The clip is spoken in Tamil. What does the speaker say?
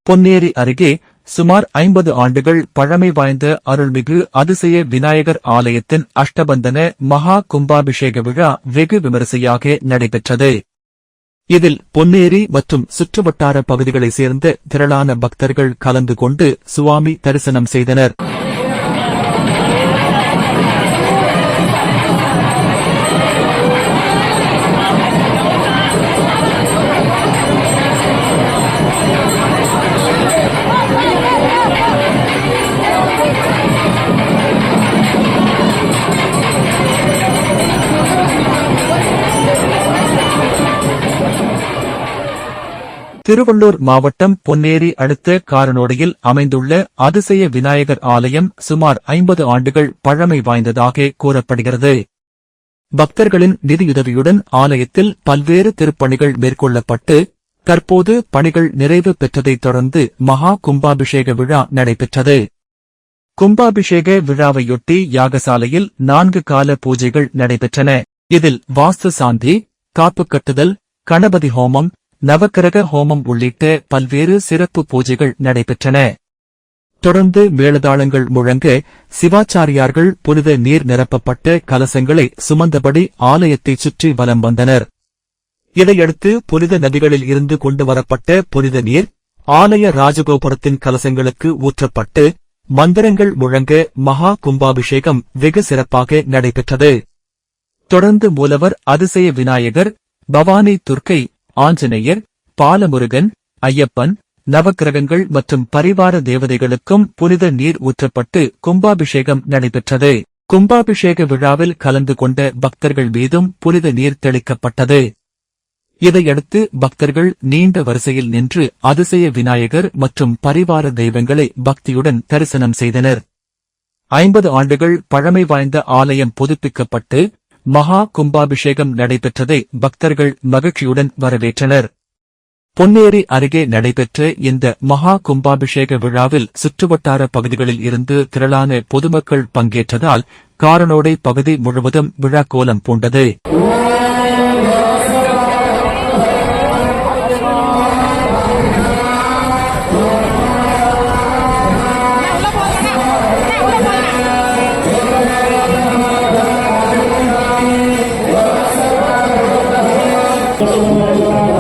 பொன்னேரி அருகே சுமார் 50 ஆண்டுகள் பழமை வாய்ந்த அருள்மிகு அதிசய விநாயகர் ஆலயத்தின் அஷ்டபந்தன மகா கும்பாபிஷேக விழா வெகு விமரிசையாக நடைபெற்றது. இதில் பொன்னேரி மற்றும் சுற்றுவட்டார பகுதிகளைச் சேர்ந்த திரளான பக்தர்கள் கலந்து கொண்டு சுவாமி தரிசனம் செய்தனர். திருவள்ளூர் மாவட்டம் பொன்னேரி அடுத்த காரனோடையில் அமைந்துள்ள அதிசய விநாயகர் ஆலயம் சுமார் 50 ஆண்டுகள் பழமை வாய்ந்ததாக கூறப்படுகிறது. பக்தர்களின் நிதியுதவியுடன் ஆலயத்தில் பல்வேறு திருப்பணிகள் மேற்கொள்ளப்பட்டு தற்போது பணிகள் நிறைவு பெற்றதைத் தொடர்ந்து மகா கும்பாபிஷேக விழா நடைபெற்றது. கும்பாபிஷேக விழாவையொட்டி யாகசாலையில் 4 கால பூஜைகள் நடைபெற்றன. இதில் வாஸ்து சாந்தி, காப்பு கட்டுதல், கணபதி ஹோமம், நவக்கிரக ஹோமம் உள்ளிட்ட பல்வேறு சிறப்பு பூஜைகள் நடைபெற்றன. தொடர்ந்து மேளதாளங்கள் முழங்க சிவாச்சாரியார்கள் புனித நீர் நிரப்பப்பட்ட கலசங்களை சுமந்தபடி ஆலயத்தைச் சுற்றி வலம் வந்தனர். இதையடுத்து புனித நதிகளில் இருந்து கொண்டுவரப்பட்ட புனித நீர் ஆலய ராஜகோபுரத்தின் கலசங்களுக்கு ஊற்றப்பட்டு மந்திரங்கள் முழங்க மகா கும்பாபிஷேகம் வெகு சிறப்பாக நடைபெற்றது. தொடர்ந்து மூலவர் அதிசய விநாயகர், பவானி துர்க்கை, ஆஞ்சநேயர், பாலமுருகன், ஐயப்பன், நவக்கிரகங்கள் மற்றும் பரிவார தேவதைகளுக்கும் புனித நீர் ஊற்றப்பட்டு கும்பாபிஷேகம் நடைபெற்றது. கும்பாபிஷேக விழாவில் கலந்து கொண்ட பக்தர்கள் மீதும் புனித நீர் தெளிக்கப்பட்டது. இதையடுத்து பக்தர்கள் நீண்ட வரிசையில் நின்று அதிசய விநாயகர் மற்றும் பரிவார தெய்வங்களை பக்தியுடன் தரிசனம் செய்தனர். 50 ஆண்டுகள் பழமை வாய்ந்த ஆலயம் புதுப்பிக்கப்பட்டு மகா கும்பாபிஷேகம் நடைபெற்றதை பக்தர்கள் மகிழ்ச்சியுடன் வரவேற்றனர். பொன்னேரி அருகே நடைபெற்ற இந்த மகா கும்பாபிஷேக விழாவில் சுற்றுவட்டார பகுதிகளில் இருந்து திரளான பொதுமக்கள் பங்கேற்றதால் காரனோடை பகுதி முழுவதும் விழாக்கோலம் பூண்டது. Thank you.